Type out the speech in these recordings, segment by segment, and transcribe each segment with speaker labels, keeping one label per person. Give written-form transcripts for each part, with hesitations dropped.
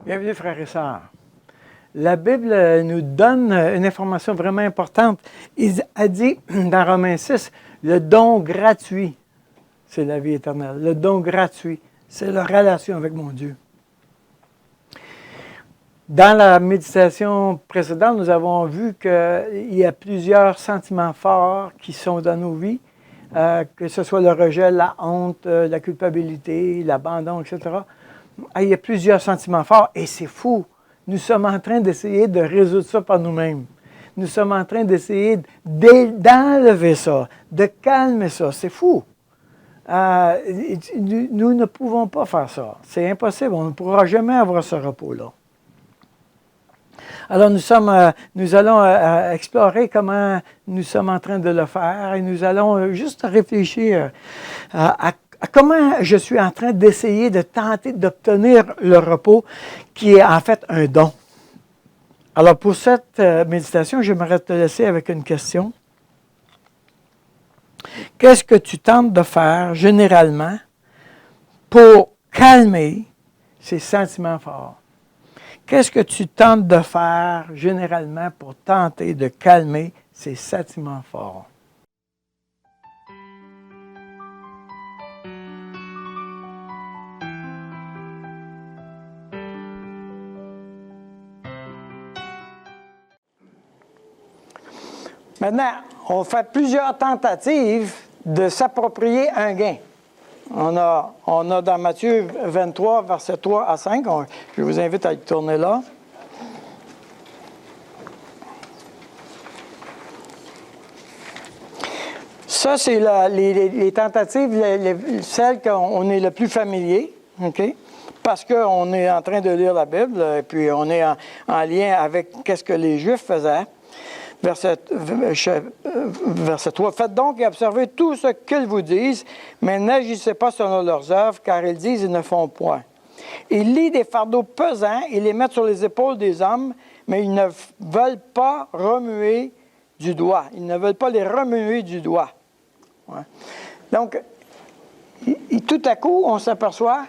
Speaker 1: Bienvenue, frères et sœurs. La Bible nous donne une information vraiment importante. Il a dit dans Romains 6, le don gratuit, c'est la vie éternelle. Le don gratuit, c'est la relation avec mon Dieu. Dans la méditation précédente, nous avons vu qu'il y a plusieurs sentiments forts qui sont dans nos vies, que ce soit le rejet, la honte, la culpabilité, l'abandon, etc. Il y a plusieurs sentiments forts et c'est fou. Nous sommes en train d'essayer de résoudre ça par nous-mêmes. Nous sommes en train d'essayer d'enlever ça, de calmer ça. C'est fou. Nous ne pouvons pas faire ça. C'est impossible. On ne pourra jamais avoir ce repos-là. Alors, nous allons explorer comment nous sommes en train de le faire et nous allons juste réfléchir à comment je suis en train d'essayer de tenter d'obtenir le repos qui est en fait un don. Alors, pour cette méditation, j'aimerais te laisser avec une question. Qu'est-ce que tu tentes de faire généralement pour calmer ces sentiments forts? Qu'est-ce que tu tentes de faire généralement pour tenter de calmer ces sentiments forts? Maintenant, on fait plusieurs tentatives de s'approprier un gain. On a dans Matthieu 23, versets 3 à 5. Je vous invite à y tourner là. Ça, c'est les tentatives, celles qu'on est le plus familier, OK? Parce qu'on est en train de lire la Bible, et puis on est en lien avec ce que les Juifs faisaient. Verset 3. Faites donc et observez tout ce qu'ils vous disent, mais n'agissez pas selon leurs œuvres, car ils disent et ne font point. Ils lient des fardeaux pesants et les mettent sur les épaules des hommes, mais ils ne veulent pas remuer du doigt. Ils ne veulent pas les remuer du doigt. Ouais. Donc, tout à coup, on s'aperçoit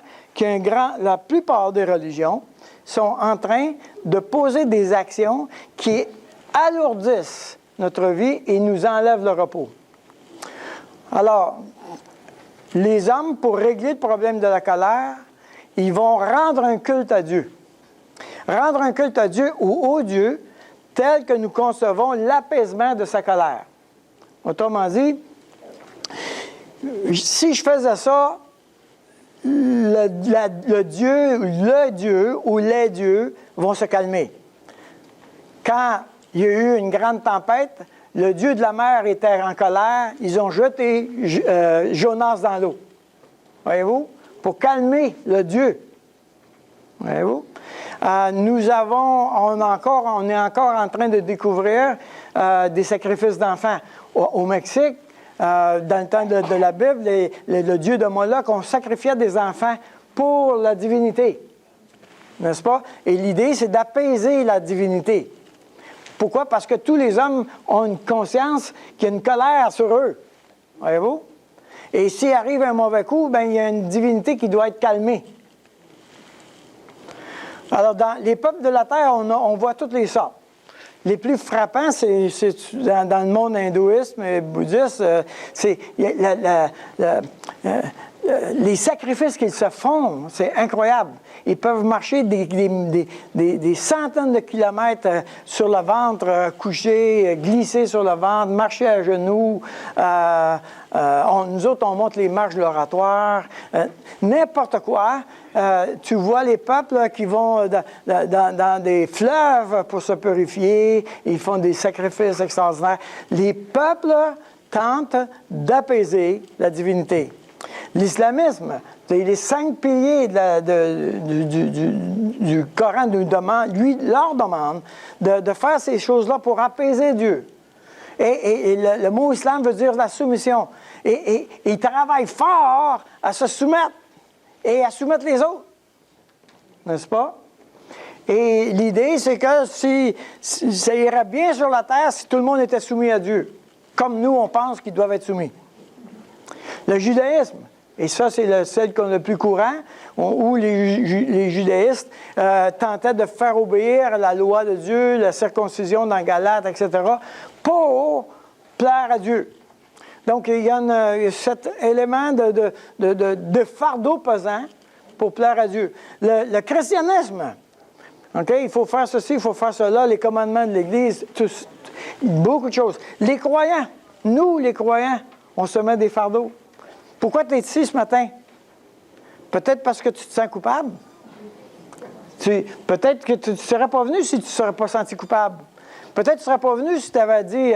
Speaker 1: la plupart des religions sont en train de poser des actions qui alourdissent notre vie et nous enlèvent le repos. Alors, les hommes, pour régler le problème de la colère, ils vont rendre un culte à Dieu. Rendre un culte à Dieu ou au Dieu tel que nous concevons l'apaisement de sa colère. Autrement dit, si je faisais ça, le Dieu ou les dieux vont se calmer. Quand il y a eu une grande tempête, le Dieu de la mer était en colère, ils ont jeté Jonas dans l'eau. Voyez-vous? Pour calmer le Dieu. Voyez-vous? On est encore en train de découvrir des sacrifices d'enfants. Au Mexique, dans le temps de la Bible, le Dieu de Moloch, on sacrifiait des enfants pour la divinité. N'est-ce pas? Et l'idée, c'est d'apaiser la divinité. Pourquoi? Parce que tous les hommes ont une conscience qu'il y a une colère sur eux. Voyez-vous? Et s'il arrive un mauvais coup, il y a une divinité qui doit être calmée. Alors, dans les peuples de la terre, on voit toutes les sortes. Les plus frappants, c'est dans le monde hindouisme et bouddhiste, c'est les sacrifices qu'ils se font, c'est incroyable. Ils peuvent marcher des centaines de kilomètres sur le ventre, coucher, glisser sur le ventre, marcher à genoux. Nous autres, on monte les marches de l'oratoire. N'importe quoi. Tu vois les peuples là, qui vont dans des fleuves pour se purifier. Ils font des sacrifices extraordinaires. Les peuples tentent d'apaiser la divinité. L'islamisme, les 5 piliers du Coran leur demande de faire ces choses-là pour apaiser Dieu. Et le mot islam veut dire la soumission. Et ils travaillent fort à se soumettre et à soumettre les autres. N'est-ce pas? Et l'idée, c'est que ça irait bien sur la terre si tout le monde était soumis à Dieu. Comme nous, on pense qu'ils doivent être soumis. Le judaïsme, Et ça, c'est celle qu'on a le plus courant, où les judaïstes tentaient de faire obéir la loi de Dieu, la circoncision dans Galates, etc., pour plaire à Dieu. Donc, il y a cet élément de fardeau pesant pour plaire à Dieu. Le christianisme, okay, il faut faire ceci, il faut faire cela, les commandements de l'Église, beaucoup de choses. Les croyants, nous, les croyants, on se met des fardeaux. Pourquoi tu es ici ce matin? Peut-être parce que tu te sens coupable. Peut-être que tu ne serais pas venu si tu ne serais pas senti coupable. Peut-être que tu ne serais pas venu si tu avais dit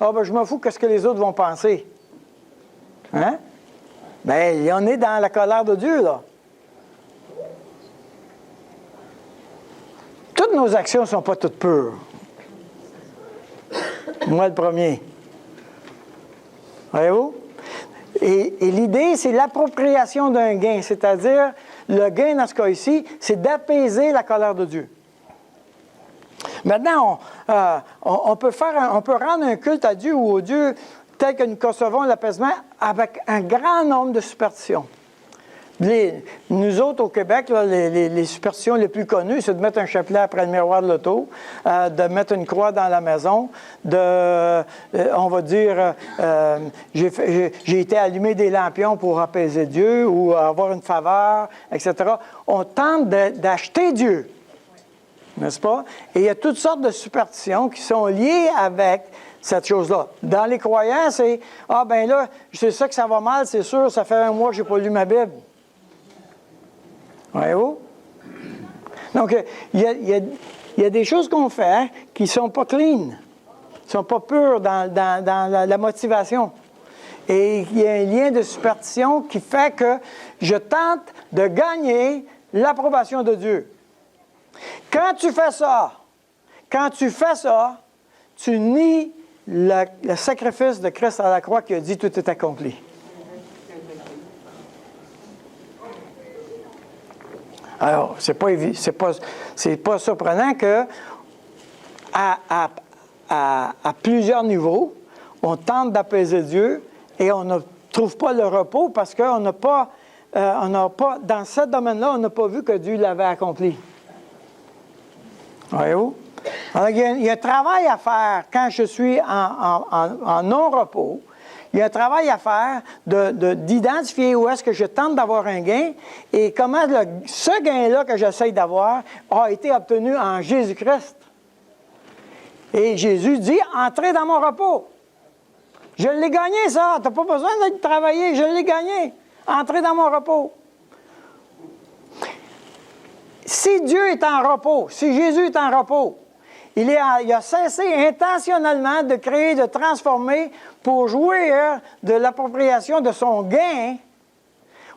Speaker 1: je m'en fous, qu'est-ce que les autres vont penser. Hein? Bien, on est dans la colère de Dieu, là. Toutes nos actions ne sont pas toutes pures. Moi, le premier. Voyez-vous? Et l'idée, c'est l'appropriation d'un gain, c'est-à-dire, le gain dans ce cas ici, c'est d'apaiser la colère de Dieu. Maintenant, on peut rendre un culte à Dieu ou au Dieu tel que nous concevons l'apaisement avec un grand nombre de superstitions. Nous autres, au Québec, là, les superstitions les plus connues, c'est de mettre un chapelet après le miroir de l'auto, de mettre une croix dans la maison, on va dire, j'ai été allumer des lampions pour apaiser Dieu ou avoir une faveur, etc. On tente d'acheter Dieu, n'est-ce pas? Et il y a toutes sortes de superstitions qui sont liées avec cette chose-là. Dans les croyants, c'est « Ah, ben là, je sais que ça va mal, c'est sûr, ça fait un mois que je n'ai pas lu ma Bible. » Voyez-vous? Donc, il y a des choses qu'on fait qui ne sont pas clean, qui ne sont pas pures dans la motivation. Et il y a un lien de superstition qui fait que je tente de gagner l'approbation de Dieu. Quand tu fais ça, tu nies le sacrifice de Christ à la croix qui a dit « Tout est accompli ». Alors, c'est pas surprenant que à plusieurs niveaux, on tente d'apaiser Dieu et on ne trouve pas le repos parce qu'on n'a pas, dans ce domaine-là, on n'a pas vu que Dieu l'avait accompli. Voyez-vous? Alors, il y a un travail à faire quand je suis en non-repos. Il y a un travail à faire d'identifier où est-ce que je tente d'avoir un gain et comment ce gain-là que j'essaie d'avoir a été obtenu en Jésus-Christ. Et Jésus dit, « Entrez dans mon repos. » Je l'ai gagné, ça. Tu n'as pas besoin de travailler. Je l'ai gagné. Entrez dans mon repos. Si Dieu est en repos, si Jésus est en repos, il a cessé intentionnellement de créer, de transformer pour jouir de l'appropriation de son gain.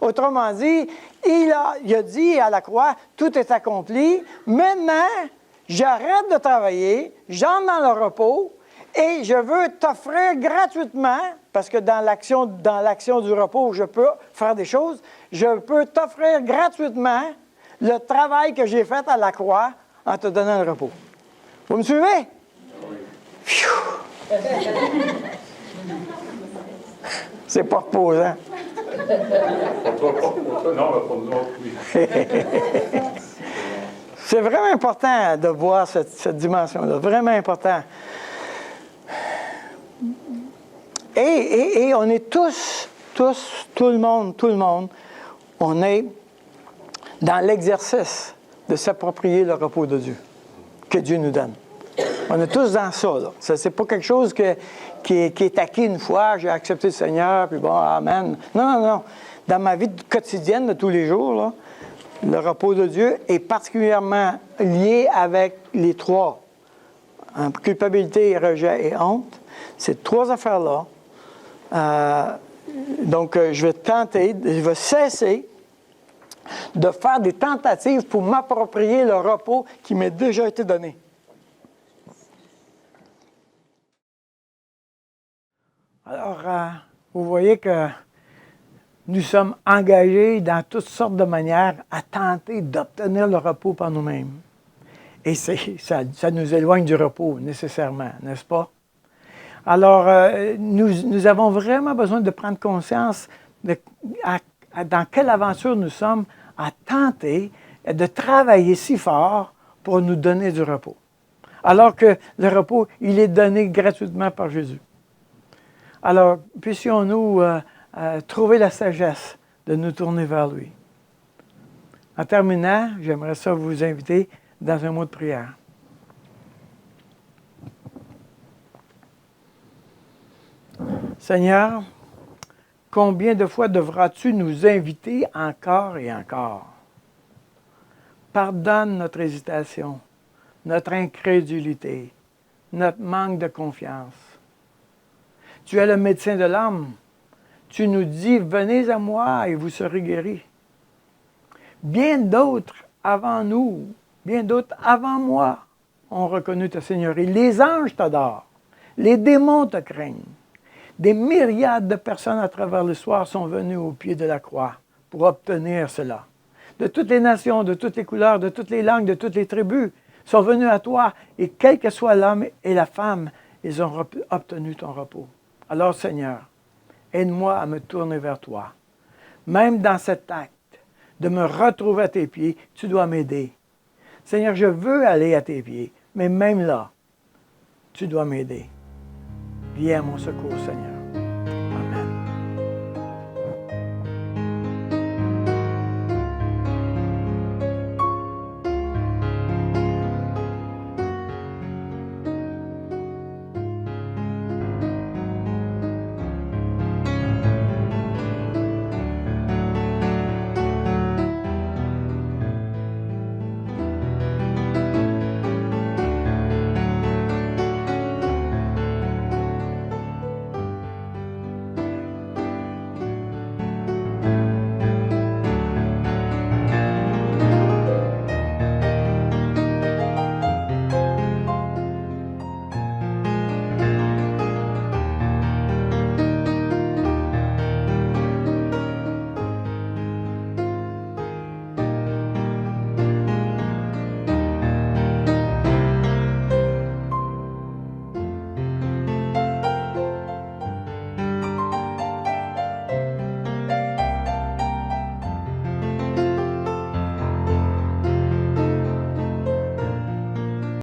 Speaker 1: Autrement dit, il a dit à la croix, tout est accompli. Maintenant, j'arrête de travailler, j'entre dans le repos et je veux t'offrir gratuitement, parce que dans l'action du repos, je peux faire des choses, je peux t'offrir gratuitement le travail que j'ai fait à la croix en te donnant le repos. Vous me suivez? Oui. C'est pas reposant. C'est vraiment important de voir cette dimension-là. Vraiment important. Et on est tous, tout le monde, on est dans l'exercice de s'approprier le repos de Dieu, que Dieu nous donne. On est tous dans ça, là. Ça, c'est pas quelque chose qui est acquis une fois, j'ai accepté le Seigneur, puis bon, amen. Non. Dans ma vie quotidienne de tous les jours, là, le repos de Dieu est particulièrement lié avec les trois. Culpabilité, rejet et honte. Ces trois affaires-là. Donc, je vais cesser de faire des tentatives pour m'approprier le repos qui m'est déjà été donné. Alors, vous voyez que nous sommes engagés dans toutes sortes de manières à tenter d'obtenir le repos par nous-mêmes. Et ça nous éloigne du repos, nécessairement, n'est-ce pas? Alors, nous avons vraiment besoin de prendre conscience dans quelle aventure nous sommes à tenter de travailler si fort pour nous donner du repos. Alors que le repos, il est donné gratuitement par Jésus. Alors, puissions-nous trouver la sagesse de nous tourner vers lui. En terminant, j'aimerais ça vous inviter dans un mot de prière. Seigneur, combien de fois devras-tu nous inviter encore et encore? Pardonne notre hésitation, notre incrédulité, notre manque de confiance. Tu es le médecin de l'âme. Tu nous dis, venez à moi et vous serez guéris. Bien d'autres avant nous, bien d'autres avant moi ont reconnu ta Seigneurie. Les anges t'adorent. Les démons te craignent. Des myriades de personnes à travers l'histoire sont venues au pied de la croix pour obtenir cela. De toutes les nations, de toutes les couleurs, de toutes les langues, de toutes les tribus sont venus à toi et quel que soit l'homme et la femme, ils ont obtenu ton repos. Alors Seigneur, aide-moi à me tourner vers toi. Même dans cet acte de me retrouver à tes pieds, tu dois m'aider. Seigneur, je veux aller à tes pieds, mais même là, tu dois m'aider. Viens à mon secours, Seigneur.